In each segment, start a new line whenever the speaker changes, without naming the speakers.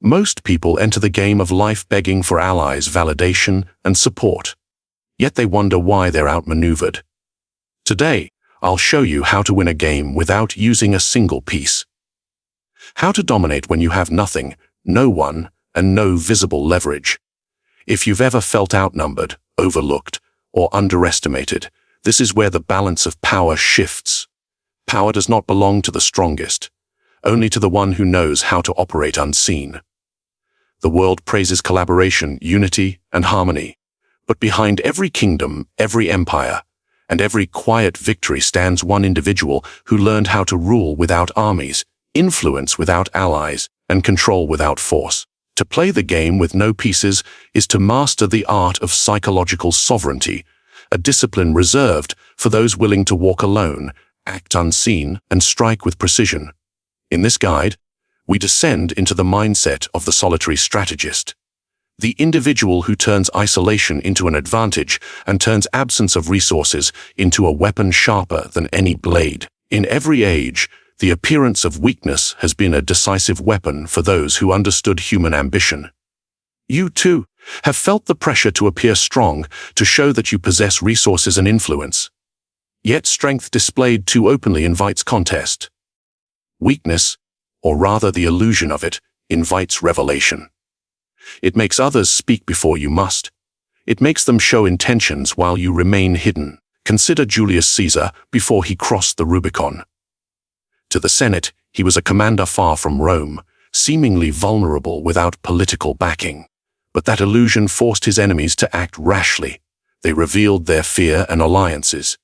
Most people enter the game of life begging for allies, validation, and support. Yet they wonder why they're outmaneuvered. Today, I'll show you how to win a game without using a single piece. How to dominate when you have nothing, no one, and no visible leverage. If you've ever felt outnumbered, overlooked, or underestimated, this is where the balance of power shifts. Power does not belong to the strongest, only to the one who knows how to operate unseen. The world praises collaboration, unity, and harmony. But behind every kingdom, every empire, and every quiet victory stands one individual who learned how to rule without armies, influence without allies, and control without force. To play the game with no pieces is to master the art of psychological sovereignty, a discipline reserved for those willing to walk alone, act unseen, and strike with precision. In this guide, we descend into the mindset of the solitary strategist, the individual who turns isolation into an advantage and turns absence of resources into a weapon sharper than any blade. In every age, the appearance of weakness has been a decisive weapon for those who understood human ambition. You, too, have felt the pressure to appear strong, to show that you possess resources and influence. Yet strength displayed too openly invites contest. Weakness, or rather the illusion of it, invites revelation. It makes others speak before you must. It makes them show intentions while you remain hidden. Consider Julius Caesar before he crossed the Rubicon. To the Senate, he was a commander far from Rome, seemingly vulnerable without political backing. But that illusion forced his enemies to act rashly. They revealed their fear and alliances.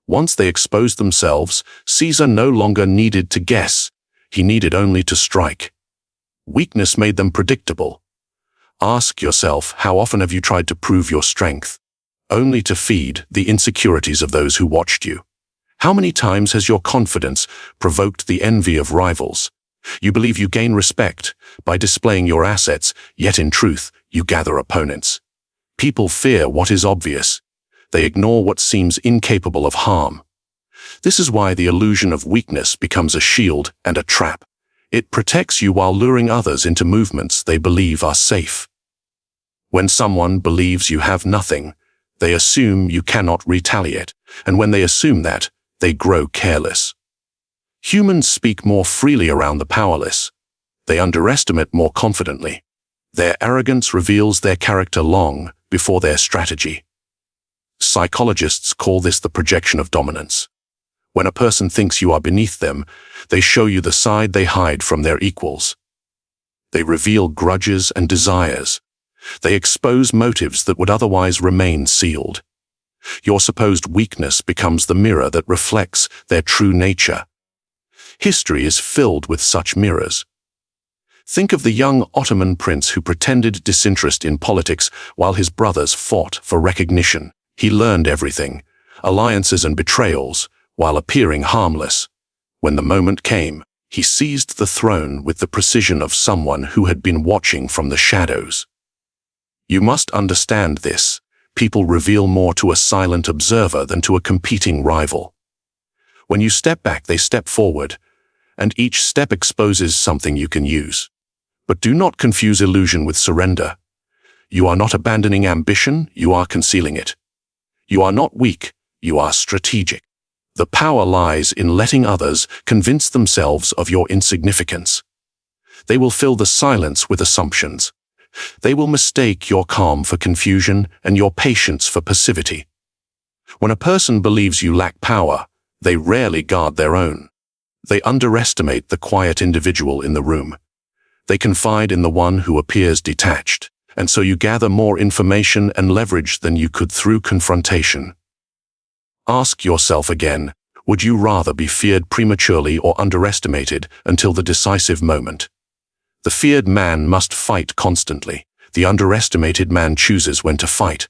Once they exposed themselves, Caesar no longer needed to guess. He needed only to strike. Weakness made them predictable. Ask yourself, how often have you tried to prove your strength, only to feed the insecurities of those who watched you? How many times has your confidence provoked the envy of rivals? You believe you gain respect by displaying your assets, yet in truth, you gather opponents. People fear what is obvious. They ignore what seems incapable of harm. This is why the illusion of weakness becomes a shield and a trap. It protects you while luring others into movements they believe are safe. When someone believes you have nothing, they assume you cannot retaliate, and when they assume that, they grow careless. Humans speak more freely around the powerless. They underestimate more confidently. Their arrogance reveals their character long before their strategy. Psychologists call this the projection of dominance. When a person thinks you are beneath them, they show you the side they hide from their equals. They reveal grudges and desires. They expose motives that would otherwise remain sealed. Your supposed weakness becomes the mirror that reflects their true nature. History is filled with such mirrors. Think of the young Ottoman prince who pretended disinterest in politics while his brothers fought for recognition. He learned everything, alliances and betrayals, while appearing harmless. When the moment came, he seized the throne with the precision of someone who had been watching from the shadows. You must understand this. People reveal more to a silent observer than to a competing rival. When you step back, they step forward, and each step exposes something you can use. But do not confuse illusion with surrender. You are not abandoning ambition, you are concealing it. You are not weak, you are strategic. The power lies in letting others convince themselves of your insignificance. They will fill the silence with assumptions. They will mistake your calm for confusion and your patience for passivity. When a person believes you lack power, they rarely guard their own. They underestimate the quiet individual in the room. They confide in the one who appears detached, and so you gather more information and leverage than you could through confrontation. Ask yourself again, would you rather be feared prematurely or underestimated until the decisive moment? The feared man must fight constantly. The underestimated man chooses when to fight.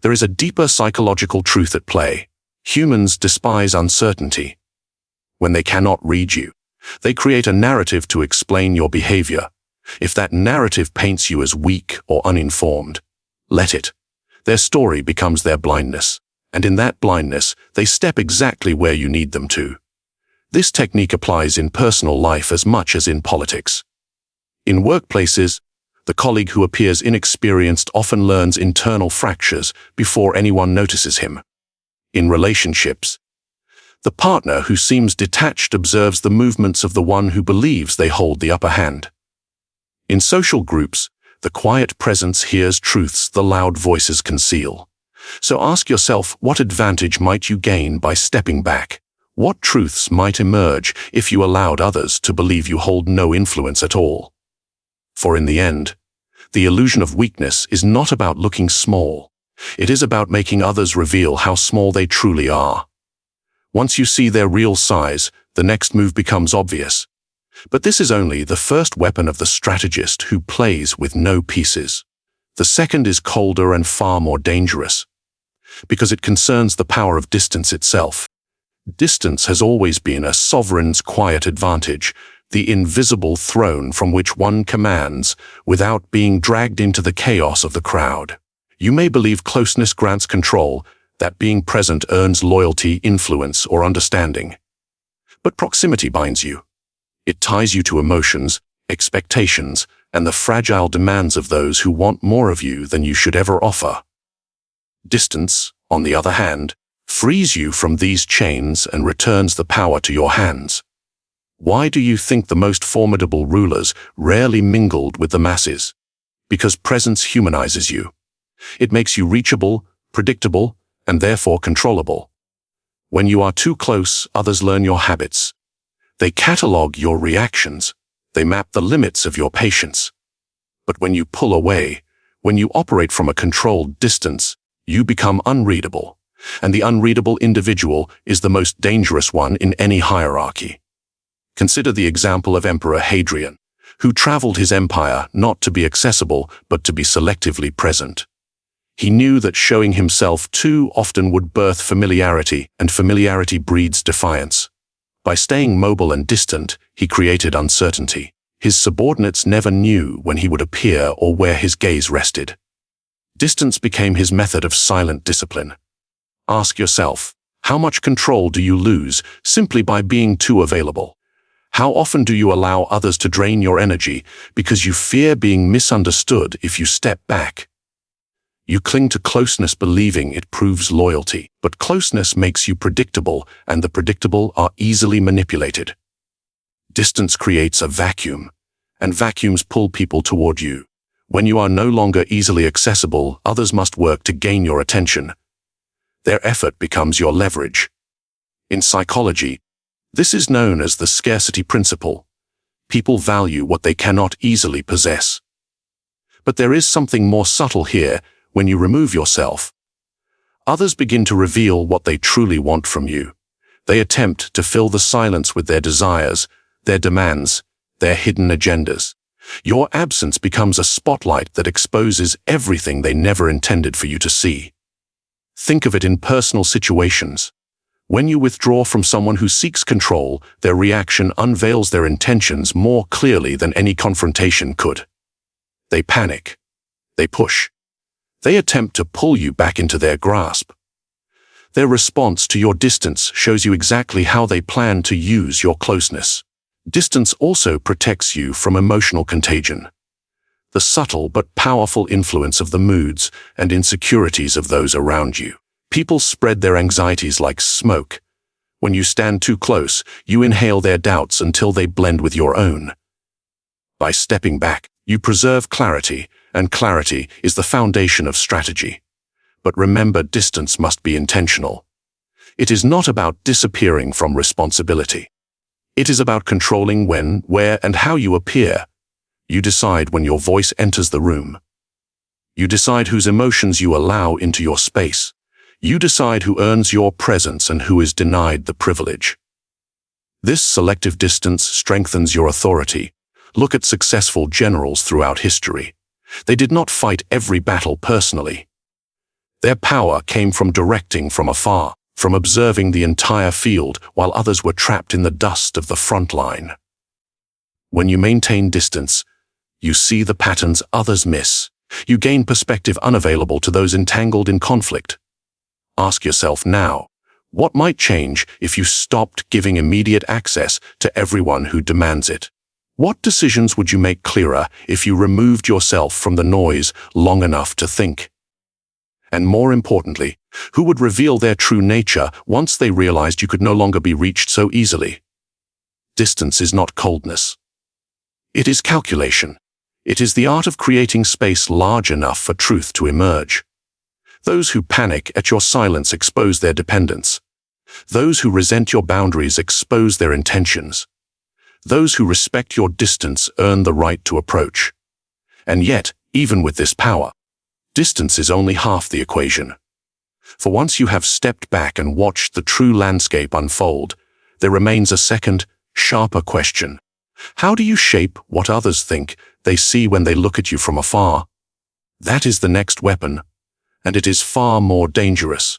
There is a deeper psychological truth at play. Humans despise uncertainty. When they cannot read you, they create a narrative to explain your behavior. If that narrative paints you as weak or uninformed, let it. Their story becomes their blindness, and in that blindness, they step exactly where you need them to. This technique applies in personal life as much as in politics. In workplaces, the colleague who appears inexperienced often learns internal fractures before anyone notices him. In relationships, the partner who seems detached observes the movements of the one who believes they hold the upper hand. In social groups, the quiet presence hears truths the loud voices conceal. So ask yourself, what advantage might you gain by stepping back? What truths might emerge if you allowed others to believe you hold no influence at all? For in the end, the illusion of weakness is not about looking small. It is about making others reveal how small they truly are. Once you see their real size, the next move becomes obvious. But this is only the first weapon of the strategist who plays with no pieces. The second is colder and far more dangerous, because it concerns the power of distance itself. Distance has always been a sovereign's quiet advantage, the invisible throne from which one commands without being dragged into the chaos of the crowd. You may believe closeness grants control, that being present earns loyalty, influence, or understanding. But proximity binds you. It ties you to emotions, expectations, and the fragile demands of those who want more of you than you should ever offer. Distance, on the other hand, frees you from these chains and returns the power to your hands. Why do you think the most formidable rulers rarely mingled with the masses? Because presence humanizes you. It makes you reachable, predictable, and therefore controllable. When you are too close, others learn your habits. They catalog your reactions. They map the limits of your patience. But when you pull away, when you operate from a controlled distance, you become unreadable. And the unreadable individual is the most dangerous one in any hierarchy. Consider the example of Emperor Hadrian, who traveled his empire not to be accessible, but to be selectively present. He knew that showing himself too often would birth familiarity, and familiarity breeds defiance. By staying mobile and distant, he created uncertainty. His subordinates never knew when he would appear or where his gaze rested. Distance became his method of silent discipline. Ask yourself, how much control do you lose simply by being too available? How often do you allow others to drain your energy because you fear being misunderstood if you step back? You cling to closeness believing it proves loyalty, but closeness makes you predictable, and the predictable are easily manipulated. Distance creates a vacuum, and vacuums pull people toward you. When you are no longer easily accessible, others must work to gain your attention. Their effort becomes your leverage. In psychology, this is known as the scarcity principle. People value what they cannot easily possess. But there is something more subtle here. When you remove yourself, others begin to reveal what they truly want from you. They attempt to fill the silence with their desires, their demands, their hidden agendas. Your absence becomes a spotlight that exposes everything they never intended for you to see. Think of it in personal situations. When you withdraw from someone who seeks control, their reaction unveils their intentions more clearly than any confrontation could. They panic. They push. They attempt to pull you back into their grasp. Their response to your distance shows you exactly how they plan to use your closeness. Distance also protects you from emotional contagion, the subtle but powerful influence of the moods and insecurities of those around you. People spread their anxieties like smoke. When you stand too close, you inhale their doubts until they blend with your own. By stepping back, you preserve clarity, and clarity is the foundation of strategy. But remember, distance must be intentional. It is not about disappearing from responsibility. It is about controlling when, where, and how you appear. You decide when your voice enters the room. You decide whose emotions you allow into your space. You decide who earns your presence and who is denied the privilege. This selective distance strengthens your authority. Look at successful generals throughout history. They did not fight every battle personally. Their power came from directing from afar, from observing the entire field while others were trapped in the dust of the front line. When you maintain distance, you see the patterns others miss. You gain perspective unavailable to those entangled in conflict. Ask yourself now, what might change if you stopped giving immediate access to everyone who demands it? What decisions would you make clearer if you removed yourself from the noise long enough to think? And more importantly, who would reveal their true nature once they realized you could no longer be reached so easily? Distance is not coldness. It is calculation. It is the art of creating space large enough for truth to emerge. Those who panic at your silence expose their dependence. Those who resent your boundaries expose their intentions. Those who respect your distance earn the right to approach. And yet, even with this power, distance is only half the equation. For once you have stepped back and watched the true landscape unfold, there remains a second, sharper question. How do you shape what others think they see when they look at you from afar? That is the next weapon, and it is far more dangerous.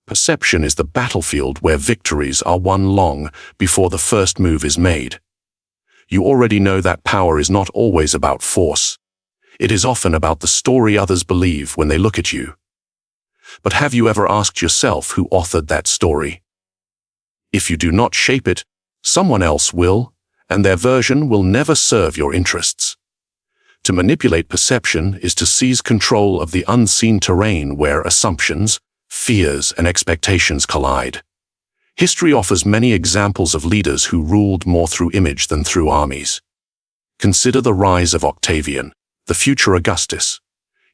Perception is the battlefield where victories are won long before the first move is made. You already know that power is not always about force. It is often about the story others believe when they look at you. But have you ever asked yourself who authored that story? If you do not shape it, someone else will, and their version will never serve your interests. To manipulate perception is to seize control of the unseen terrain where assumptions, fears, and expectations collide. History offers many examples of leaders who ruled more through image than through armies. Consider the rise of Octavian, the future Augustus.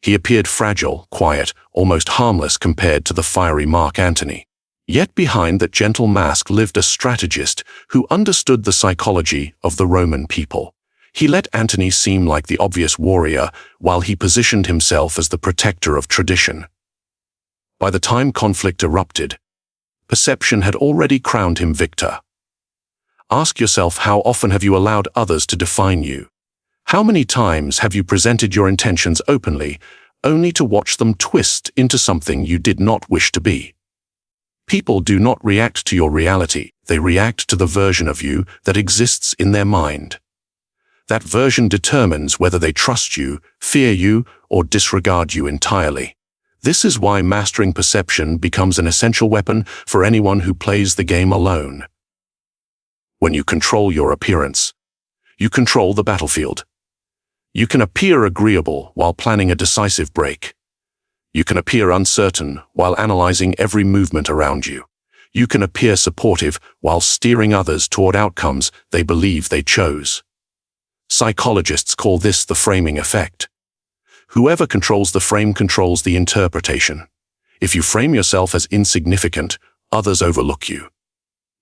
He appeared fragile, quiet, almost harmless compared to the fiery Mark Antony. Yet behind that gentle mask lived a strategist who understood the psychology of the Roman people. He let Antony seem like the obvious warrior while he positioned himself as the protector of tradition. By the time conflict erupted, perception had already crowned him victor. Ask yourself, how often have you allowed others to define you? How many times have you presented your intentions openly, only to watch them twist into something you did not wish to be? People do not react to your reality, they react to the version of you that exists in their mind. That version determines whether they trust you, fear you, or disregard you entirely. This is why mastering perception becomes an essential weapon for anyone who plays the game alone. When you control your appearance, you control the battlefield. You can appear agreeable while planning a decisive break. You can appear uncertain while analyzing every movement around you. You can appear supportive while steering others toward outcomes they believe they chose. Psychologists call this the framing effect. Whoever controls the frame controls the interpretation. If you frame yourself as insignificant, others overlook you.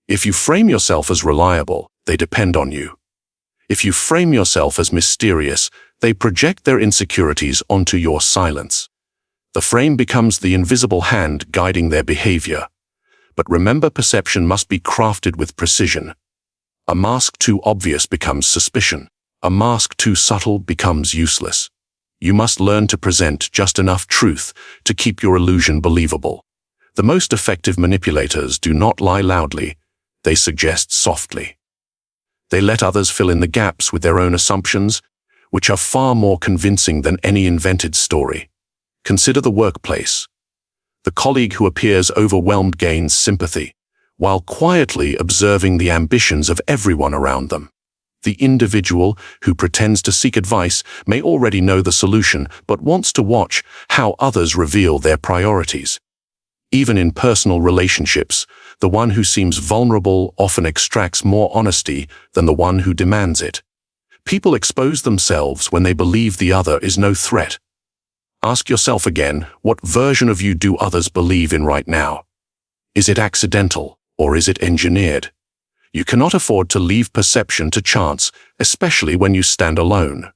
If you frame yourself as reliable, they depend on you. If you frame yourself as mysterious, they project their insecurities onto your silence. The frame becomes the invisible hand guiding their behavior. But remember, perception must be crafted with precision. A mask too obvious becomes suspicion. A mask too subtle becomes useless. You must learn to present just enough truth to keep your illusion believable. The most effective manipulators do not lie loudly, they suggest softly. They let others fill in the gaps with their own assumptions, which are far more convincing than any invented story. Consider the workplace. The colleague who appears overwhelmed gains sympathy, while quietly observing the ambitions of everyone around them. The individual who pretends to seek advice may already know the solution, but wants to watch how others reveal their priorities. Even in personal relationships, the one who seems vulnerable often extracts more honesty than the one who demands it. People expose themselves when they believe the other is no threat. Ask yourself again, what version of you do others believe in right now? Is it accidental, or is it engineered? You cannot afford to leave perception to chance, especially when you stand alone.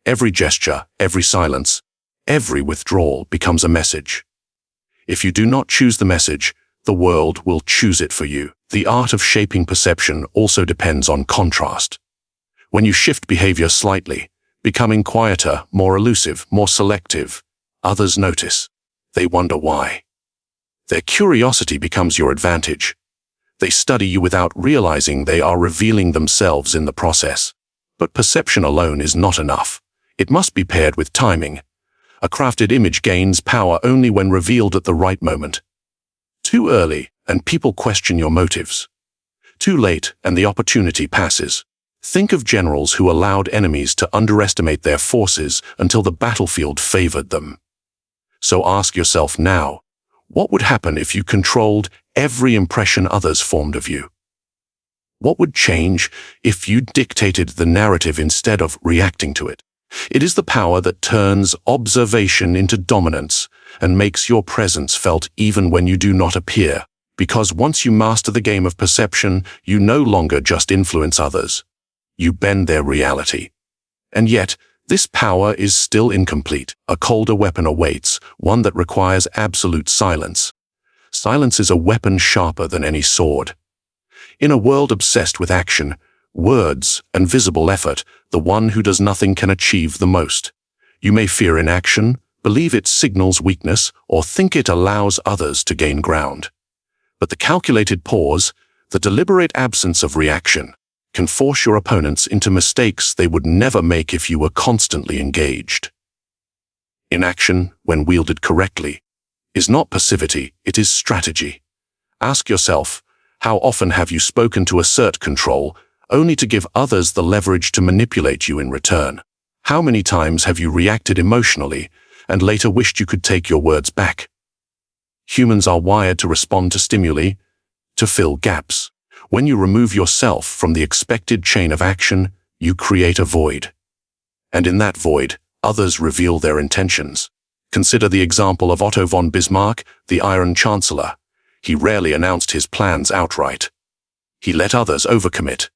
Every gesture, every silence, every withdrawal becomes a message. If you do not choose the message, the world will choose it for you. The art of shaping perception also depends on contrast. When you shift behavior slightly, becoming quieter, more elusive, more selective, others notice. They wonder why. Their curiosity becomes your advantage. They study you without realizing they are revealing themselves in the process. But perception alone is not enough. It must be paired with timing. A crafted image gains power only when revealed at the right moment. Too early, and people question your motives. Too late, and the opportunity passes. Think of generals who allowed enemies to underestimate their forces until the battlefield favored them. So ask yourself now, what would happen if you controlled every impression others formed of you? What would change if you dictated the narrative instead of reacting to it? It is the power that turns observation into dominance and makes your presence felt even when you do not appear. Because once you master the game of perception, you no longer just influence others. You bend their reality. And yet, this power is still incomplete. A colder weapon awaits, one that requires absolute silence. Silence is a weapon sharper than any sword. In a world obsessed with action, words, and visible effort, the one who does nothing can achieve the most. You may fear inaction, believe it signals weakness, or think it allows others to gain ground. But the calculated pause, the deliberate absence of reaction, can force your opponents into mistakes they would never make if you were constantly engaged. Inaction, when wielded correctly, is not passivity, it is strategy. Ask yourself, how often have you spoken to assert control, only to give others the leverage to manipulate you in return? How many times have you reacted emotionally and later wished you could take your words back? Humans are wired to respond to stimuli, to fill gaps. When you remove yourself from the expected chain of action, you create a void. And in that void, others reveal their intentions. Consider the example of Otto von Bismarck, the Iron Chancellor. He rarely announced his plans outright. He let others overcommit,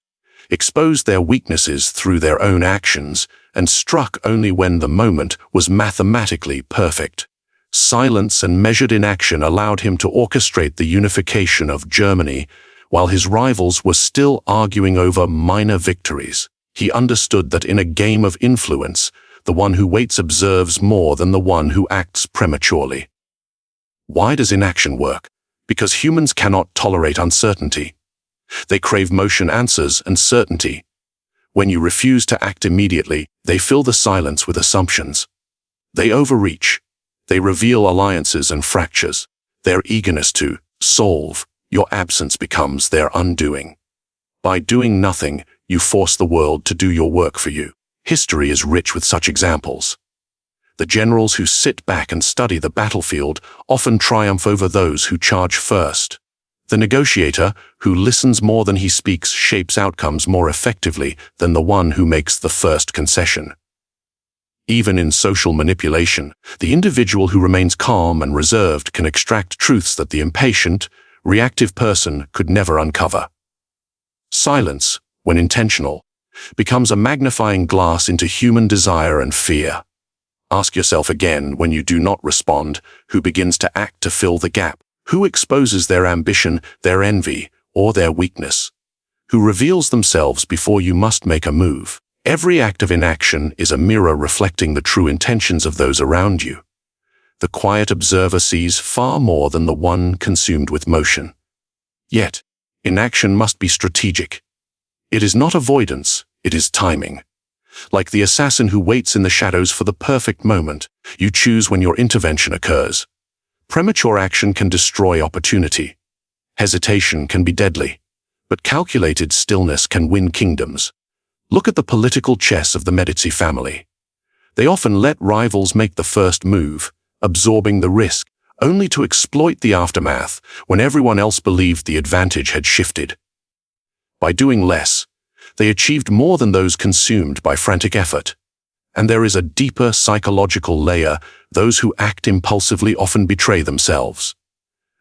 exposed their weaknesses through their own actions, and struck only when the moment was mathematically perfect. Silence and measured inaction allowed him to orchestrate the unification of Germany, while his rivals were still arguing over minor victories. He understood that in a game of influence, the one who waits observes more than the one who acts prematurely. Why does inaction work? Because humans cannot tolerate uncertainty. They crave motion answers and certainty. When you refuse to act immediately, they fill the silence with assumptions. They overreach. They reveal alliances and fractures. Their eagerness to solve your absence becomes their undoing. By doing nothing, you force the world to do your work for you. History is rich with such examples. The generals who sit back and study the battlefield often triumph over those who charge first. The negotiator, who listens more than he speaks, shapes outcomes more effectively than the one who makes the first concession. Even in social manipulation, the individual who remains calm and reserved can extract truths that the impatient, reactive person could never uncover. Silence, when intentional, becomes a magnifying glass into human desire and fear. Ask yourself again, when you do not respond, who begins to act to fill the gap? Who exposes their ambition, their envy, or their weakness? Who reveals themselves before you must make a move? Every act of inaction is a mirror reflecting the true intentions of those around you. The quiet observer sees far more than the one consumed with motion. Yet, inaction must be strategic. It is not avoidance, it is timing. Like the assassin who waits in the shadows for the perfect moment, you choose when your intervention occurs. Premature action can destroy opportunity. Hesitation can be deadly, but calculated stillness can win kingdoms. Look at the political chess of the Medici family. They often let rivals make the first move, absorbing the risk, only to exploit the aftermath when everyone else believed the advantage had shifted. By doing less, they achieved more than those consumed by frantic effort. And there is a deeper psychological layer. Those who act impulsively often betray themselves.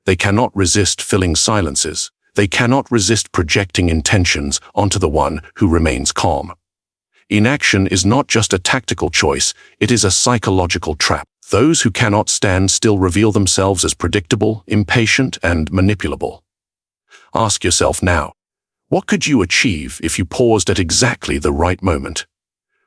They cannot resist filling silences. They cannot resist projecting intentions onto the one who remains calm. Inaction is not just a tactical choice, it is a psychological trap. Those who cannot stand still reveal themselves as predictable, impatient, and manipulable. Ask yourself now, what could you achieve if you paused at exactly the right moment?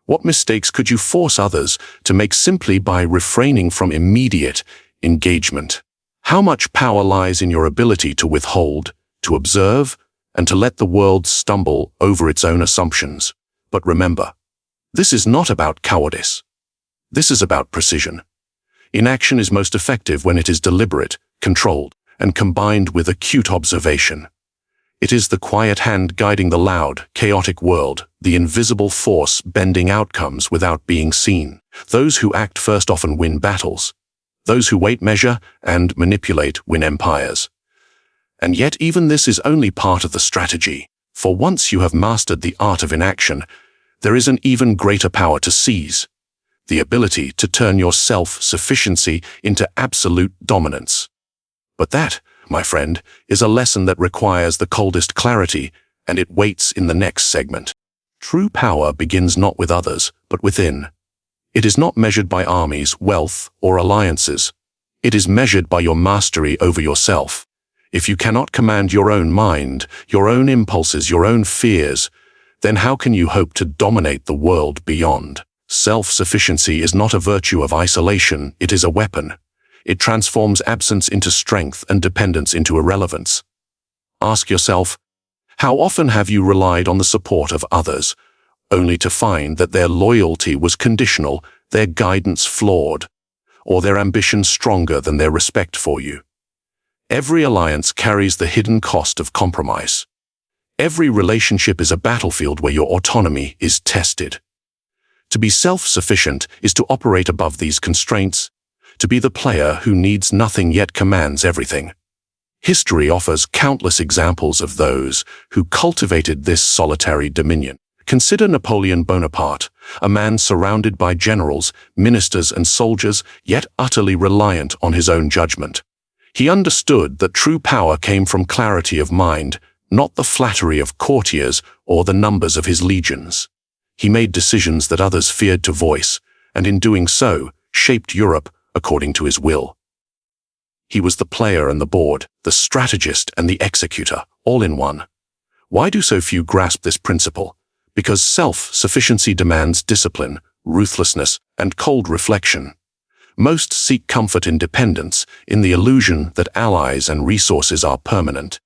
What mistakes could you force others to make simply by refraining from immediate engagement? How much power lies in your ability to withhold, to observe, and to let the world stumble over its own assumptions? But remember, this is not about cowardice. This is about precision. Inaction is most effective when it is deliberate, controlled, and combined with acute observation. It is the quiet hand guiding the loud, chaotic world, the invisible force bending outcomes without being seen. Those who act first often win battles. Those who wait measure and manipulate win empires. And yet even this is only part of the strategy, for once you have mastered the art of inaction, there is an even greater power to seize, the ability to turn your self-sufficiency into absolute dominance. But that, my friend, is a lesson that requires the coldest clarity, and it waits in the next segment. True power begins not with others, but within. It is not measured by armies, wealth, or alliances. It is measured by your mastery over yourself. If you cannot command your own mind, your own impulses, your own fears, then how can you hope to dominate the world beyond? Self-sufficiency is not a virtue of isolation, it is a weapon. It transforms absence into strength and dependence into irrelevance. Ask yourself, how often have you relied on the support of others, only to find that their loyalty was conditional, their guidance flawed, or their ambition stronger than their respect for you? Every alliance carries the hidden cost of compromise. Every relationship is a battlefield where your autonomy is tested. To be self-sufficient is to operate above these constraints, to be the player who needs nothing yet commands everything. History offers countless examples of those who cultivated this solitary dominion. Consider Napoleon Bonaparte, a man surrounded by generals, ministers, and soldiers, yet utterly reliant on his own judgment. He understood that true power came from clarity of mind, not the flattery of courtiers or the numbers of his legions. He made decisions that others feared to voice, and in doing so, shaped Europe according to his will. He was the player and the board, the strategist and the executor, all in one. Why do so few grasp this principle? Because self-sufficiency demands discipline, ruthlessness, and cold reflection. Most seek comfort in dependence, in the illusion that allies and resources are permanent.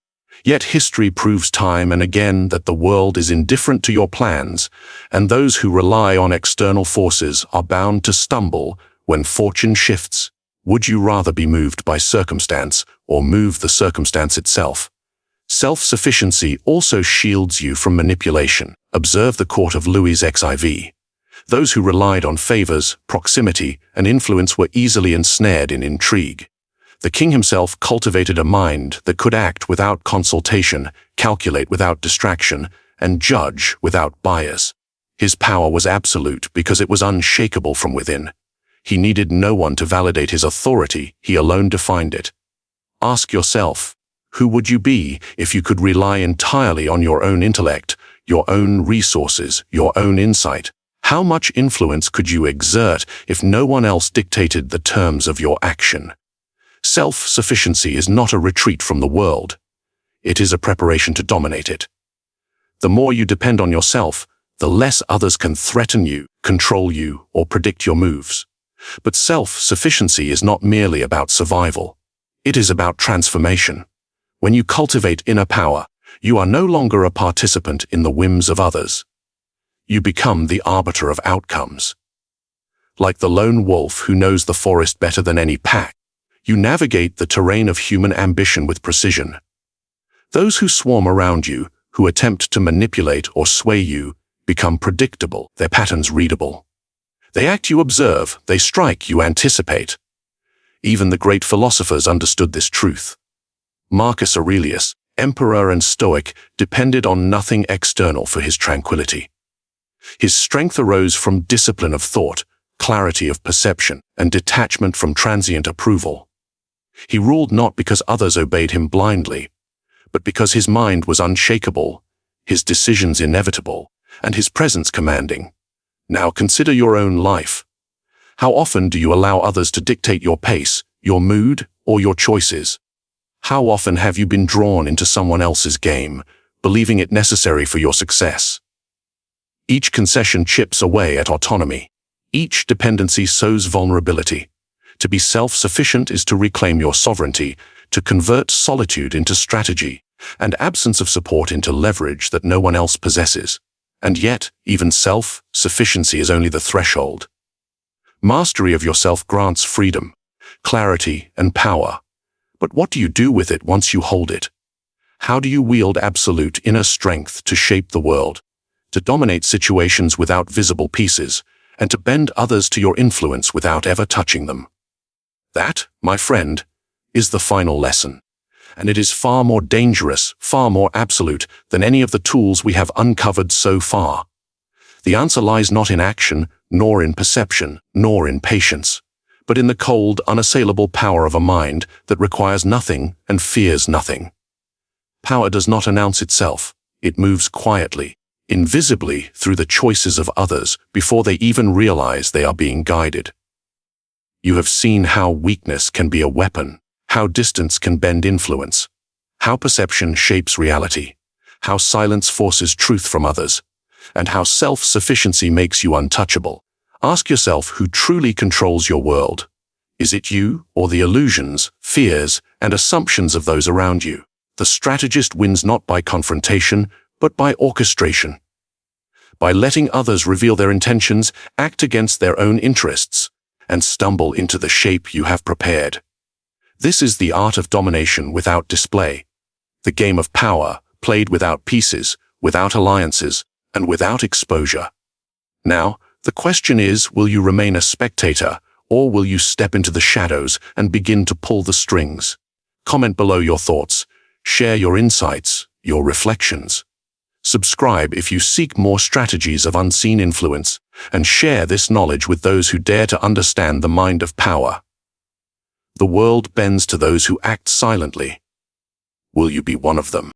Yet history proves time and again that the world is indifferent to your plans, and those who rely on external forces are bound to stumble when fortune shifts. Would you rather be moved by circumstance or move the circumstance itself? Self-sufficiency also shields you from manipulation. Observe the court of Louis XIV. Those who relied on favors, proximity, and influence were easily ensnared in intrigue. The king himself cultivated a mind that could act without consultation, calculate without distraction, and judge without bias. His power was absolute because it was unshakable from within. He needed no one to validate his authority, he alone defined it. Ask yourself, who would you be if you could rely entirely on your own intellect, your own resources, your own insight? How much influence could you exert if no one else dictated the terms of your action? Self-sufficiency is not a retreat from the world. It is a preparation to dominate it. The more you depend on yourself, the less others can threaten you, control you, or predict your moves. But self-sufficiency is not merely about survival. It is about transformation. When you cultivate inner power, you are no longer a participant in the whims of others. You become the arbiter of outcomes. Like the lone wolf who knows the forest better than any pack, you navigate the terrain of human ambition with precision. Those who swarm around you, who attempt to manipulate or sway you, become predictable, their patterns readable. They act you observe, they strike you anticipate. Even the great philosophers understood this truth. Marcus Aurelius, emperor and stoic, depended on nothing external for his tranquility. His strength arose from discipline of thought, clarity of perception, and detachment from transient approval. He ruled not because others obeyed him blindly, but because his mind was unshakable, his decisions inevitable, and his presence commanding. Now consider your own life. How often do you allow others to dictate your pace, your mood, or your choices? How often have you been drawn into someone else's game, believing it necessary for your success? Each concession chips away at autonomy. Each dependency sows vulnerability. To be self-sufficient is to reclaim your sovereignty, to convert solitude into strategy, and absence of support into leverage that no one else possesses. And yet, even self-sufficiency is only the threshold. Mastery of yourself grants freedom, clarity, and power. But what do you do with it once you hold it? How do you wield absolute inner strength to shape the world, to dominate situations without visible pieces, and to bend others to your influence without ever touching them? That, my friend, is the final lesson. And it is far more dangerous, far more absolute than any of the tools we have uncovered so far. The answer lies not in action, nor in perception, nor in patience, but in the cold, unassailable power of a mind that requires nothing and fears nothing. Power does not announce itself. It moves quietly, invisibly through the choices of others before they even realize they are being guided. You have seen how weakness can be a weapon, how distance can bend influence, how perception shapes reality, how silence forces truth from others, and how self-sufficiency makes you untouchable. Ask yourself who truly controls your world. Is it you or the illusions, fears, and assumptions of those around you? The strategist wins not by confrontation, but by orchestration. By letting others reveal their intentions, act against their own interests, and stumble into the shape you have prepared. This is the art of domination without display, the game of power played without pieces, without alliances, and without exposure. Now, the question is, will you remain a spectator, or will you step into the shadows and begin to pull the strings? Comment below your thoughts. Share your insights, your reflections. Subscribe if you seek more strategies of unseen influence, and share this knowledge with those who dare to understand the mind of power. The world bends to those who act silently. Will you be one of them?